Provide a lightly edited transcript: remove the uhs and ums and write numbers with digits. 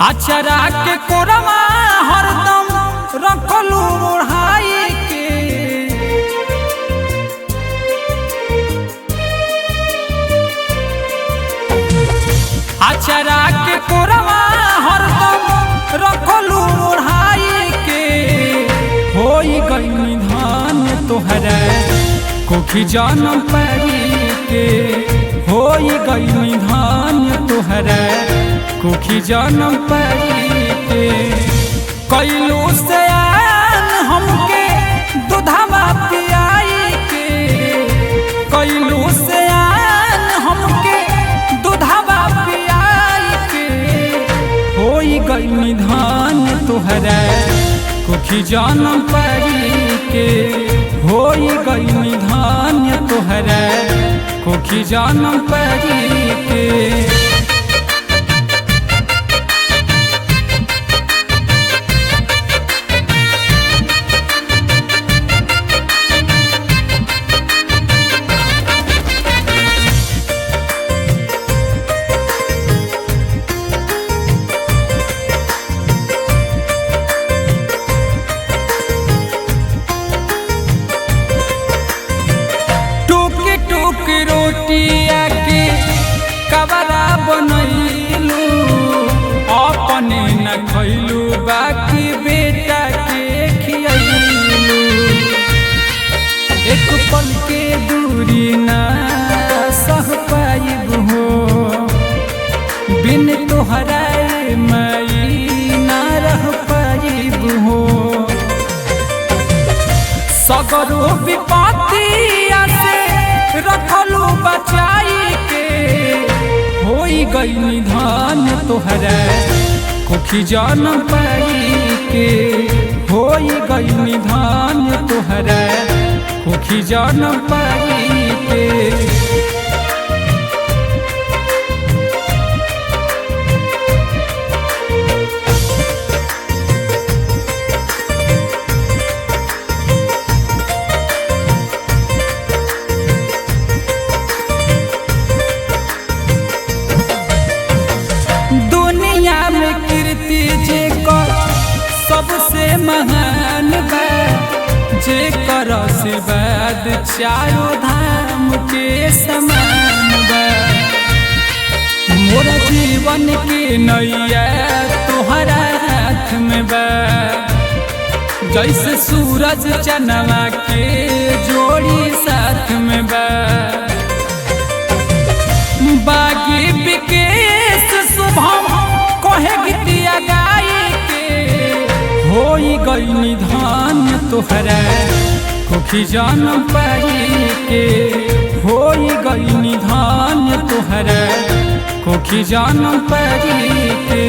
अचरा के कोरमा हरदम रखलू ओढ़ाई के, अचरा के कोरमा हरदम रखलू ओढ़ाई के। होई गई निधान तोहरा कोखी जन्म परी के, होई गई निधान तोहरा कोखी जन्म परी के। कैलू से हमके दूधवा पियाई के, कैलू से हमके दूधवा पियाई के। होई गई निधान तोहरा कोखी जन्म परी के, होई गई निधान तोहरा कोखी जन्म परी के। रोटिया के कबरा बनैलू अपने न खैलू बाकी बेटा के खियलू। एक पल के दूरी ना सह पाइब हो, बिन तोहरा मई ना रह पाइब हो। सगरो विपत्तिया से रखलू बचाई के, होई गई निधान तोहरा कोखी जन्म परी के। होई गई निधान तोहरा कोखी जन्म परी के। सबसे महान बा जेकर आशीर्वाद चारों धाम के समान बा। मोरा जीवन के नैया तोहरा हाथ में बा, जैसे सूरज चंद्रमा के जोड़ी साथ में बा। बागी विकेश शुभम कहे गीतिया गाई के। होई गई निधान तोहरा कोखी जन्म परी के, होई गई निधान तोहरा कोखी जन्म परी के।